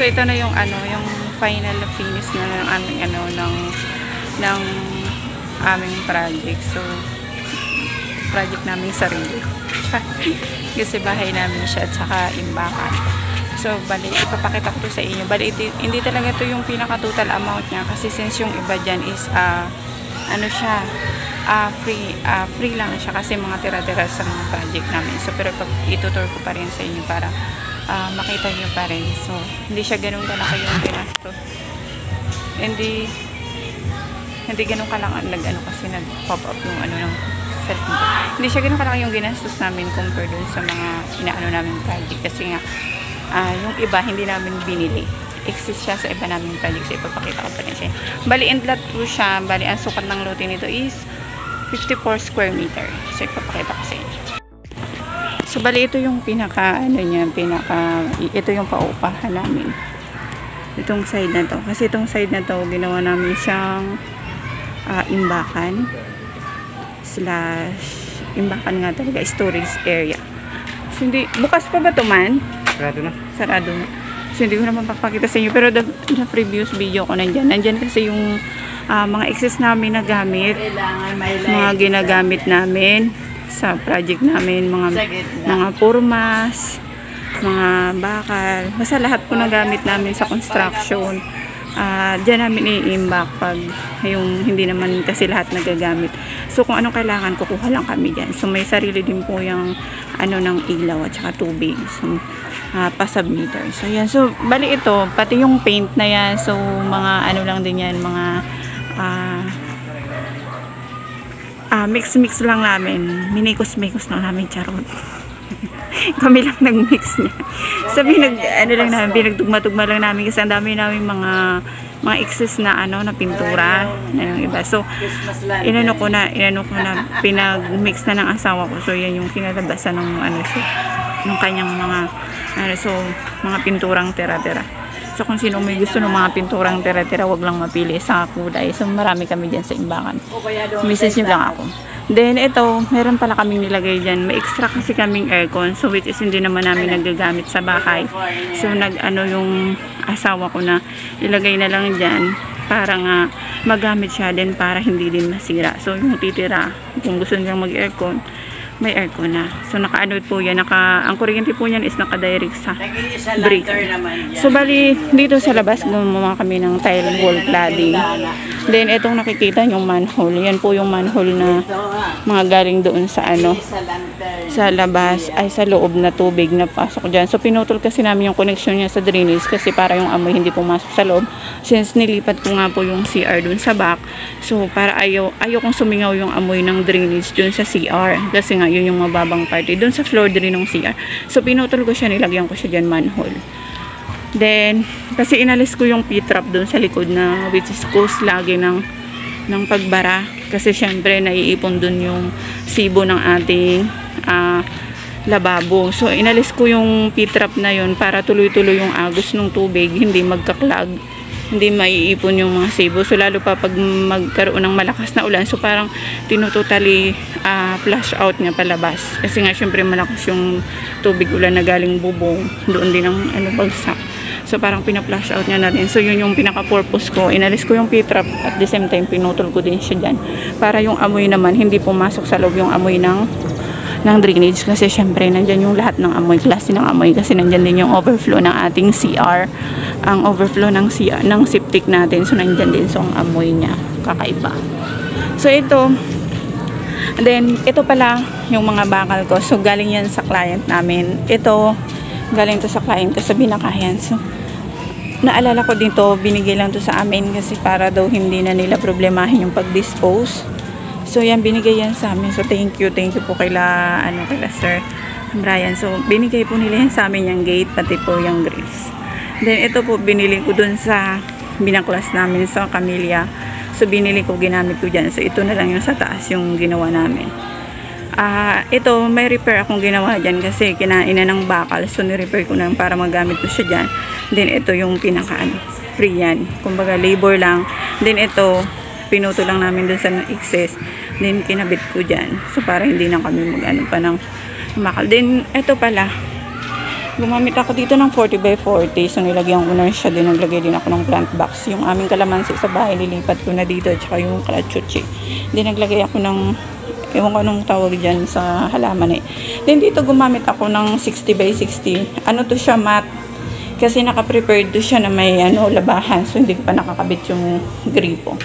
So ito na yung ano, yung final finish na ng aming ano ng aming project. So project namin sarili. Kasi bahay namin siya at saka imbakan. So bali ipapakita ko to sa inyo. Bali hindi talaga to yung pinaka total amount niya kasi since yung iba diyan is ano siya, free lang siya kasi mga tira-tira sa mga project namin. So pero itutur ko pa rin sa inyo para makita nyo pa rin. So hindi siya ganun kalaki yung ginastos. Hindi ganun kalaki nag-ano kasi nag-pop up yung ano ng cellphone ko. Hindi siya ganun kalaki yung ginastos namin compare dun sa mga inaano namin project kasi nga yung iba hindi namin binili. Exist siya sa iba namin project. So ipapakita ko pa rin siya. Bali in lot po siya. Bali ang sukat ng lote nito is 54 square meter. So ipapakita ko sa inyo. So bali ito yung ito yung paupahan namin. Itong side na to. Kasi itong side na to ginawa namin siyang imbakan / imbakan nga talaga, storage area. So hindi, bukas pa ba ito man? Sarado na. Sarado na. So hindi ko naman papakita sa inyo pero the previous video ko nandyan kasi yung mga excess namin na gamit, mga ginagamit namin sa project namin, mga purmas, mga bakal, basta lahat po na gamit namin sa construction. Diyan namin i-imbak pag yung hindi naman kasi lahat nagagamit. So kung anong kailangan, kukuha lang kami dyan. So may sarili din po yung ano ng ilaw at saka tubig. So pa-submeter. So yan. So bali ito, pati yung paint na yan. So mga ano lang din yan, mga mix lang namin. Minikos lang namin, charot. Kami lang nag-mix niya. Sabi pinagtugma-tugma lang namin kasi ang dami namin mga excess na na pintura na yung iba. So inano ko na pinag-mix na ng asawa ko. So yan yung kinalabasan ng ng kanyang mga mga pinturang tira-tira. So kung sino may gusto ng mga pinturang tira-tira, wag lang mapili sa kulay. So marami kami diyan sa imbakan. Message niyo lang ako. Then ito, meron pala kaming nilagay dyan. May extra kasi kaming aircon. So which is hindi naman namin nagagamit sa bahay. So yung asawa ko na ilagay na lang dyan para nga magamit siya din para hindi din masira. So yung titira, kung gusto nilang mag-aircon, may aircon na. So naka-ano po yan, ang kuryente po niyan is naka-direct sa breaker. So bali dito sa labas gumawa kami ng tile wall cladding. Then itong nakikita yung manhole, yan po yung manhole na mga galing doon sa sa labas ay sa loob na tubig na pasok diyan. So pinutol kasi namin yung connection niya sa drainage kasi para yung amoy hindi pumasok sa loob. Since nilipat ko nga po yung CR doon sa back, so para ayaw kong sumingaw yung amoy ng drainage doon sa CR kasi nga yun yung mababang party doon sa floor drain ng CR. So pinutol ko siya, nilagyan ko siya diyan manhole. Then kasi inalis ko yung P-trap doon sa likod na which is cause lagi ng pagbara kasi syempre naiipon doon yung sibo ng ating lababo. So inalis ko yung P-trap na yun para tuloy-tuloy yung agos ng tubig, hindi magkaklag, hindi maiipon yung mga sibo. So lalo pa pag magkaroon ng malakas na ulan, so parang tinutotally flush out niya palabas kasi nga syempre malakas yung tubig ulan na galing bubong, doon din ang bagsak. So parang pina-flush out niya na rin. So yun yung pinaka-purpose ko. Inalis ko yung P-trap at the same time pinutol ko din siya dyan. Para yung amoy naman hindi pumasok sa loob yung amoy ng drainage. Kasi syempre nandyan yung lahat ng amoy. Klase ng amoy. Kasi nandyan din yung overflow ng ating CR. Ang overflow ng CR, ng septic natin. So nandyan din. So ang amoy niya kakaiba. So ito. Then ito pala yung mga bakal ko. So galing yan sa client namin. Ito galing to sa client ko sa Binakayan. So naalala ko dito, binigay lang to sa amin kasi para daw hindi na nila problemahin yung pag-dispose. So yan, binigay yan sa amin. So thank you po kila Sir Brian. So binigay po nila yan sa amin yung gate, pati po yung grills. Then ito po binili ko dun sa binaklas namin sa Camellia. So binili ko, ginamit ko dyan. So ito na lang yung sa taas yung ginawa namin. Ito may repair akong ginawa dyan kasi kinain na ng bakal. So ni-repair ko na para magamit ko siya dyan. Then ito yung free yan. Kumbaga labor lang. Then ito pinuto lang namin dun sa excess. Then kinabit ko dyan. So para hindi na kami pa ng makal. Then ito pala Gumamit ako dito ng 40 by 40. So, nilagyan ko na siya din. Naglagay din ako ng plant box. Yung aming kalamansi sa bahay, lilipat ko na dito. Tsaka yung kalachuchi. Then, naglagay ako ng, ewan ko anong tawag dyan sa halaman eh. Then, dito gumamit ako ng 60 by 60. Ano to siya, matte. Kasi naka-prepared to siya na may labahan. So, hindi ko pa nakakabit yung gripo.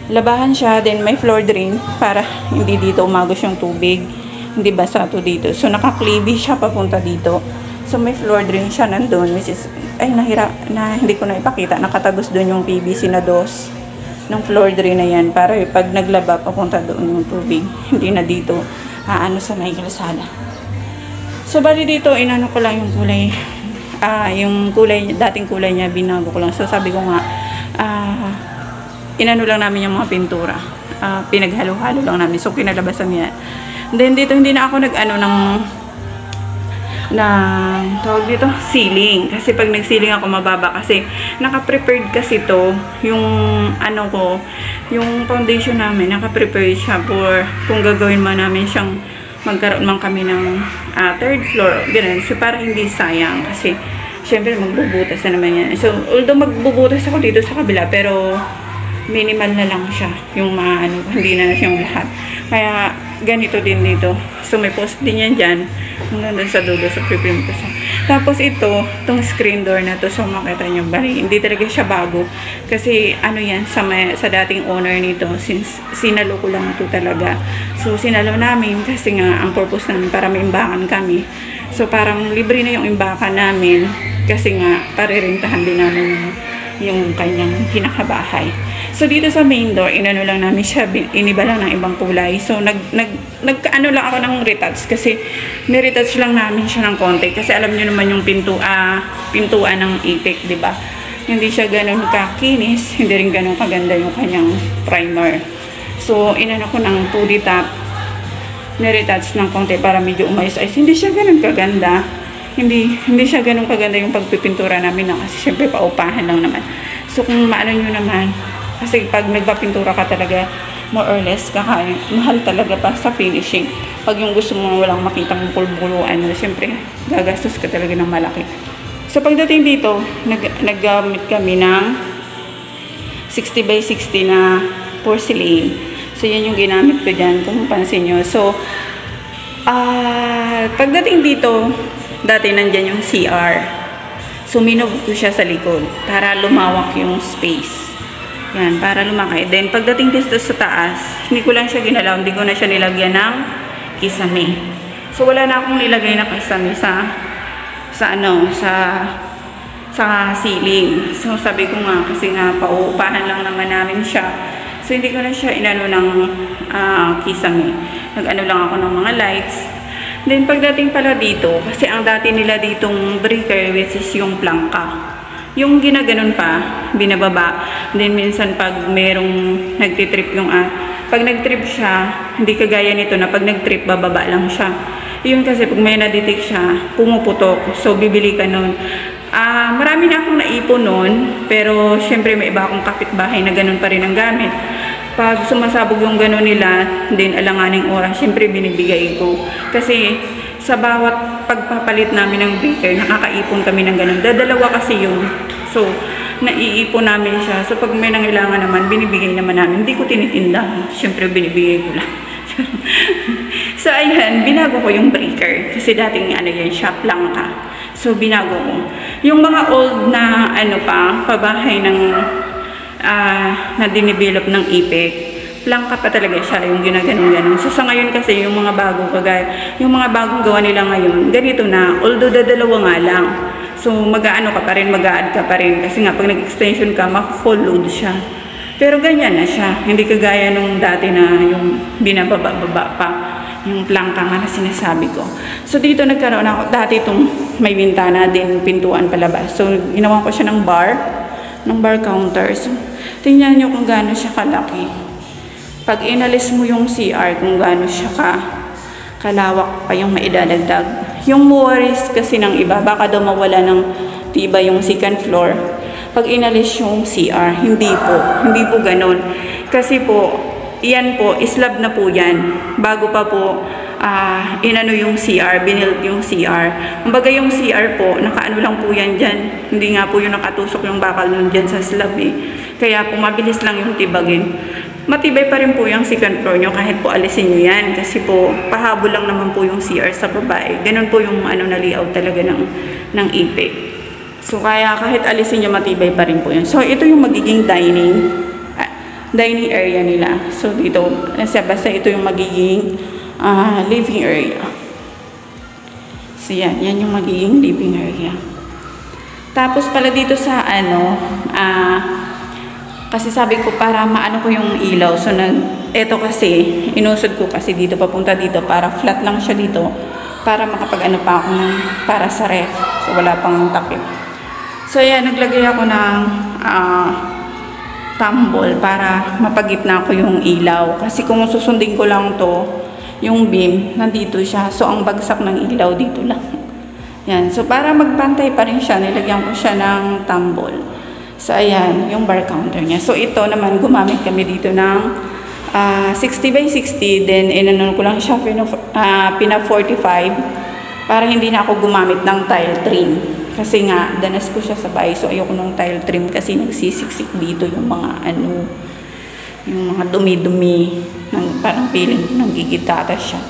Labahan siya. Then, may floor drain para hindi dito umagos yung tubig. Hindi basa to dito. So, naka-cleavy siya papunta dito. So, may floor drain siya nandun, which is, hindi ko na ipakita. Nakatagos doon yung PVC na dos ng floor drain na yan. Para pag naglaba, papunta doon yung tubig. Hindi na dito, sa may kalsada. So, bali dito, inano ko lang yung kulay. Yung kulay, dating kulay niya, binago ko lang. So, sabi ko nga, inano lang namin yung mga pintura. Pinaghalo-halo lang namin. So, kinalabasan niya. Then, dito, hindi na ako tawag dito, ceiling. Kasi pag nag-ceiling ako, mababa. Kasi, naka-prepared kasi to yung, yung foundation namin, naka-prepared siya for, kung gagawin man namin siyang, magkaroon man kami ng third floor, ganun. So, para hindi sayang. Kasi, syempre, magbubutas na naman yan. So, although magbubutas ako dito sa kabila, pero, minimal na lang siya. Yung hindi na siyang lahat. Kaya, ganito din dito. So, may post din yan dyan. Hanggang dun sa dulo, sa pre-print ko siya. Tapos ito, itong screen door na to. So, makita nyo, bali, hindi talaga siya bago. Kasi, yan, sa dating owner nito, since sinalo ko lang ito talaga. So, sinalo namin kasi nga, ang purpose namin para may imbakan kami. So, parang libre na yung imbakan namin. Kasi nga, parirentahan din namin yung kanyang pinakabahay. So, dito sa main door, inano lang namin siya, iniba lang ng ibang kulay. So, nagkaano lang ako ng retouch kasi ni-retouch lang namin siya ng konti. Kasi alam nyo naman yung pintuan ng itik, di ba? Hindi siya ganun kakinis, hindi rin ganun kaganda yung kanyang primer. So, inano ko ng 2D top, ni-retouch ng konti para medyo umayos-ayos. Hindi siya ganun kaganda. Hindi siya ganun kaganda yung pagpipintura namin na kasi syempre paupahan lang naman. So, kung maano nyo naman, kasi pag nagpapintura ka talaga, more or less, mahal talaga pa sa finishing. Pag yung gusto mo walang makitang pulbuluan, siyempre, gagastos ka talaga ng malaki. So, pagdating dito, naggamit kami ng 60 by 60 na porcelain. So, yan yung ginamit ko dyan, kung pansin nyo. So, pagdating dito, dati nandyan yung CR. So, minubog ko siya sa likod para lumawak yung space. Yan, para lumaki. Then, pagdating dito sa taas, hindi ko lang siya ginalaw. Hindi ko na siya nilagyan ng kisame. So, wala na akong nilagay na kisame sa ceiling. So, sabi ko nga, kasi nga, pauupahan lang naman namin siya. So, hindi ko na siya inano ng kisame. Nag-ano lang ako ng mga lights. Then, pagdating pala dito, kasi ang dati nila ditong breaker, which is yung plangka. Yung ginaganon pa, binababa. Then, minsan pag merong nagtitrip pag nagtrip siya, hindi kagaya nito na pag nagtrip, bababa lang siya. Yun kasi pag may nadetect siya, pumuputok. So, bibili ka nun. Marami na akong naipon nun, pero syempre may iba akong kapitbahay na ganun pa rin ang gamit. Pag sumasabog yung gano'n nila, din alanganing oras, syempre binibigay ko. Kasi sa bawat pagpapalit namin ng breaker, nakakaipon kami ng gano'n. Dadalawa kasi yun. So, naiipon namin siya. So, pag may nangailangan naman, binibigay naman namin. Hindi ko tinitinda. Syempre, binibigay ko lang. So, ayan, binago ko yung breaker. Kasi dating yan, shop lang ka. So, binago ko. Yung mga old na, pabahay ng na dinidevelop ng ipek, plangka pa talaga siya, yung ginaganon-ganon. So, sa ngayon kasi, yung mga bagong bagong gawa nila ngayon, ganito na, although dadalawa nga lang. So, mag-aano ka pa rin, mag-a-add ka pa rin. Kasi nga, pag nag-extension ka, ma-full load siya. Pero ganyan na siya. Hindi kagaya nung dati na yung binababa-baba pa, yung plangka nga na sinasabi ko. So, dito nagkaroon ako, dati itong may bintana din, pintuan palabas. So, ginawa ko siya ng bar counter. So, tingnan nyo kung gaano siya kalaki. Pag inalis mo yung CR, kung gaano siya kalawak pa yung maidadagdag. Yung worries kasi ng iba, baka daw mawala ng tiba yung second floor. Pag inalis yung CR, hindi po ganun. Kasi po, yan po, slab na po yan. Bago pa po inano yung CR, binild yung CR. Kumbaga yung CR po, nakaano lang po yan dyan. Hindi nga po yung nakatusok yung bakal nun dyan sa slab eh. Kaya po mabilis lang yung tibagin. Matibay pa rin po yung second floor nyo kahit po alisin nyo yan. Kasi po, pahabol lang naman po yung CR sa babae. Ganun po yung ano na layout talaga ng Apex. So kaya kahit alisin nyo, matibay pa rin po yun. So ito yung magiging dining area nila. So dito, basta ito yung magiging living area. So yan yung magiging living area. Tapos pala dito sa kasi sabi ko para maano ko yung ilaw. So eto kasi, inusod ko kasi dito papunta dito para flat lang siya dito. Para makapag-ano pa ako para sa ref. So wala pang takip. So yan, naglagay ako ng tambol para mapagitna ko yung ilaw. Kasi kung susundin ko lang to, yung beam, nandito siya. So ang bagsak ng ilaw dito lang. Yan. So para magpantay pa rin siya, nilagyan ko siya ng tambol. So ayan, yung bar counter niya. So ito naman, gumamit kami dito ng 60 by 60. Then inano ko lang siya, pina 45 para hindi na ako gumamit ng tile trim. Kasi nga, danas ko siya sa bahay. So ayoko ng tile trim kasi nagsisiksik dito yung mga yung mga dumi-dumi. Parang feeling nanggigitata siya.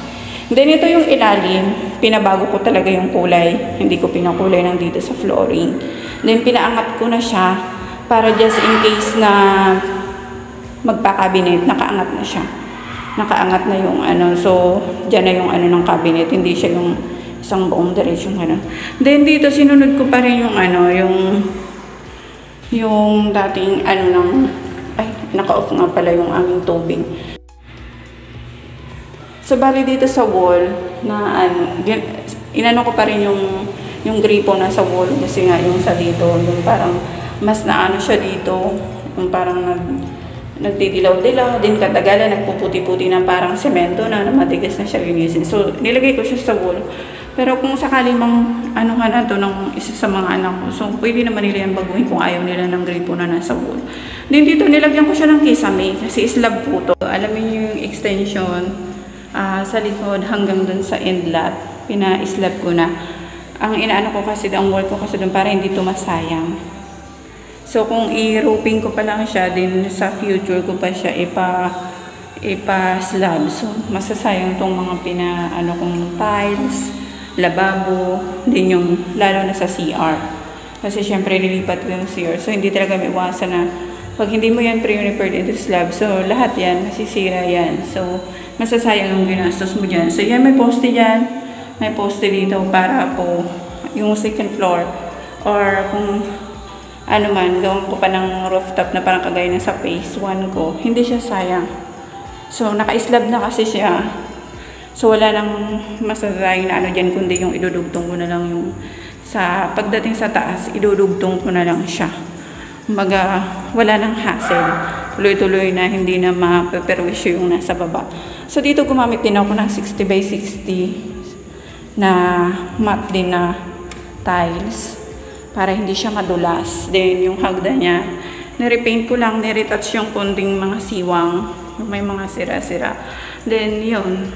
Then ito yung ilalim. Pinabago ko talaga yung kulay. Hindi ko pinakulay ng dito sa flooring. Then pinaangat ko na siya para just in case na magpa-cabinet, nakaangat na siya. Nakaangat na yung so dyan na yung ng cabinet, hindi siya yung isang buong diretsyon Then dito sinunod ko pa rin yung yung dating naka-off nga pala yung aming tubig. So bali dito sa wall na inano ko pa rin yung gripo na sa wall kasi nga yung sa dito, yung parang mas naano siya dito, yung parang nagdidilaw-dilaw, din katagalan, nagpuputi-puti na parang semento na matigas na siya linisin. So, nilagay ko siya sa wall. Pero kung sakali mang na to ng isa sa mga anak ko, so pwede naman nila yan baguhin kung ayaw nila ng gripo na nasa wall. Then dito, nilagyan ko siya ng kisame kasi slab po to. Alam niyo yung extension sa likod hanggang dun sa end lot, pina-slab ko na. Ang inaano ko kasi, ang wall ko kasi dun para hindi to masayang. So, kung i-roofing ko pa lang siya, din sa future ko pa siya ipa-slab. So, masasayang tong mga kong tiles, lababo, din yung, lalo na sa CR. Kasi, syempre, nilipat ko yung CR. So, hindi talaga may iwasan na, pag hindi mo yan pre-repaired into slab, so, lahat yan, masisira yan. So, masasayang yung ginastos mo dyan. So, yan, may poste dyan. May poste dito para po yung second floor. Or, kung gawin ko pa ng rooftop na parang kagaya na sa phase 1 ko, hindi siya sayang. So, naka-slab na kasi siya. So, wala nang masasayang na dyan, kundi yung idudugtong ko na lang yung pagdating sa taas, idudugtong ko na lang siya. Kumbaga, wala nang hassle. Tuloy-tuloy na, hindi na mapeperwisyo yung nasa baba. So, dito gumamit din ako ng 60 by 60 na matte din na tiles. Para hindi siya madulas. Then, yung hagdan niya, nirepaint ko lang, niretouch yung konting mga siwang, may mga sira-sira. Then, yun,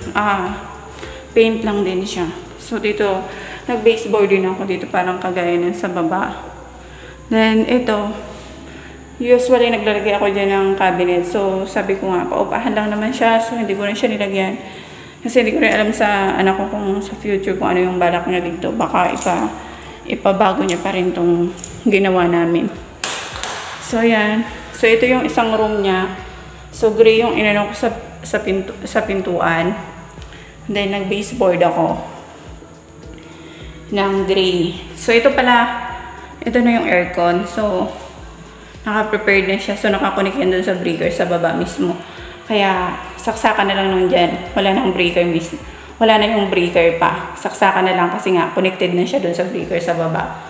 paint lang din siya. So, dito, nag-baseboard din ako dito, parang kagaya ng sa baba. Then, ito, usually, naglalagay ako dyan ng cabinet. So, sabi ko nga, paupahan lang naman siya, so hindi ko na siya nilagyan. Kasi hindi ko rin alam sa anak ko kung sa future kung ano yung balak niya dito. Baka ipabago niya pa rin itong ginawa namin. So, yan. So, ito yung isang room niya. So, gray yung inano ko sa pintuan. Then, nag-baseboard ako ng gray. So, ito pala, ito na yung aircon. So, naka-prepared na siya. So, nakakunik yan dun sa breaker sa baba mismo. Kaya, saksakan na lang nun dyan. Wala nang breaker mismo. Wala na yung breaker pa. Saksakan na lang kasi nga, connected na siya dun sa breaker sa baba.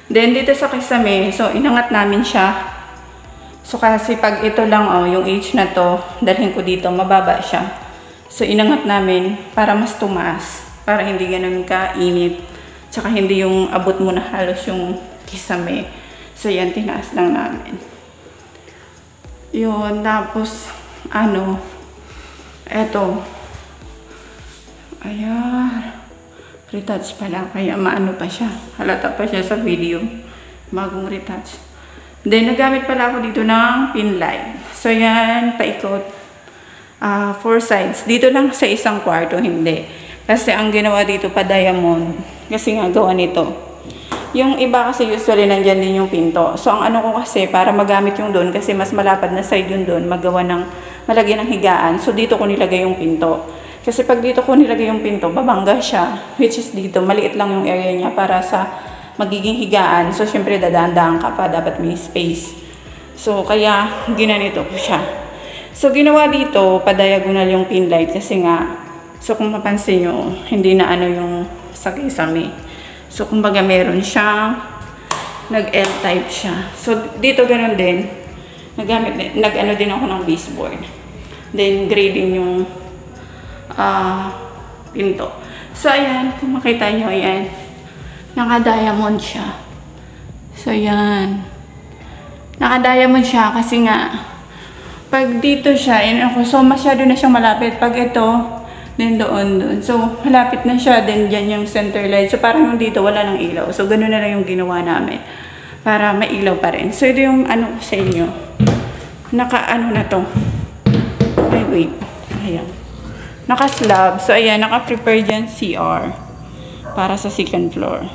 Then, dito sa kisame, so, inangat namin siya. So, kasi pag ito lang, yung H na to, dalhin ko dito, mababa siya. So, inangat namin para mas tumaas. Para hindi ganun ka-init. Tsaka hindi yung abot mo na halos yung kisame. So, yan, tinaas lang namin. Yun, tapos, eto, Ayan. Retouch pala. Kaya maano pa siya. Halata pa siya sa video. Bagong retouch. Then, nagamit pala ako dito ng pin light. So, yan. Paikot. 4 sides. Dito lang sa isang kwarto. Hindi. Kasi ang ginawa dito pa diamond. Kasi nga gawa nito. Yung iba kasi usually nandyan din yung pinto. So, ang ano ko kasi para magamit yung doon. Kasi mas malapad na side yung doon. Magawa ng malagyan ng higaan. So, dito ko nilagay yung pinto. Kasi pag dito ko nilagay yung pinto, babangga siya. Which is dito, maliit lang yung area niya para sa magiging higaan. So, syempre, dadaan-daan ka pa. Dapat may space. So, kaya, ginanito ko siya. So, ginawa dito, pa-diagonal yung pin light. Kasi nga, so, kung mapansin nyo, hindi na ano yung sakay-sami. So, kumbaga, meron siyang nag-L-type siya. So, dito ganun din. Nag-ano din ako ng baseboard. Then, grading yung pinto. So, ayan. Kung makita nyo, ayan. Naka-diamond siya. So, ayan. Naka-diamond siya kasi nga, pag dito siya, so, masyado na siyang malapit. Pag ito, then doon. So, malapit na siya. Then, dyan yung center light. So, parang yung dito, wala nang ilaw. So, ganun na lang yung ginawa namin. Para may ilaw pa rin. So, ito yung ano sa inyo. Naka-ano na to. Ay, wait. Ayan. Naka-slab. So, ayan. Naka-prepare dyan CR. Para sa second floor.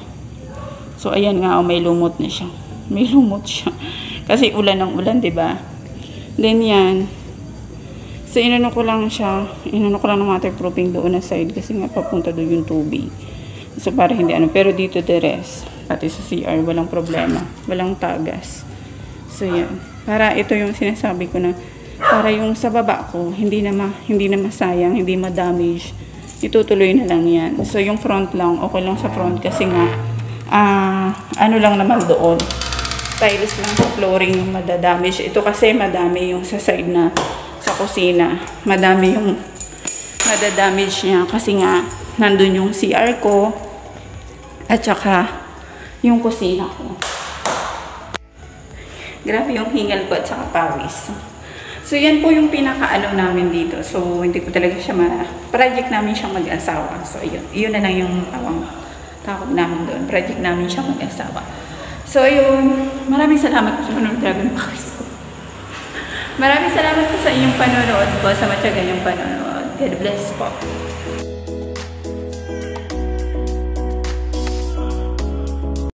So, ayan nga. May lumot na siya. May lumot siya. Kasi ulan ng ulan, diba? Then, yan. So, inano ko lang siya. Inano ko lang ng waterproofing doon na side. Kasi nga, papunta doon yung tubig. So, para hindi ano. Pero dito, the rest. Pati sa CR, walang problema. Walang tagas. So, yan. Para ito yung sinasabi ko na para yung sa baba ko, hindi na masayang, hindi ma-damage. Itutuloy na lang yan. So, yung front lang, okay lang sa front kasi nga, ano lang naman doon. Tiles lang sa flooring yung madadamage. Ito kasi madami yung sa side na sa kusina. Madami yung madadamage niya kasi nga, nandun yung CR ko at saka yung kusina ko. Grabe yung hingal ko at saka pawis. So, yan po yung pinaka-ano namin dito. So, hindi ko talaga siya project namin siyang mag-asawa. So, yun na lang yung tawag namin doon. Project namin siyang mag-asawa. So, yun. Maraming salamat po sa panonood. Grabe yung pawis ko. Maraming salamat po sa inyong panonood po, sa matyagang yung panonood. God bless po.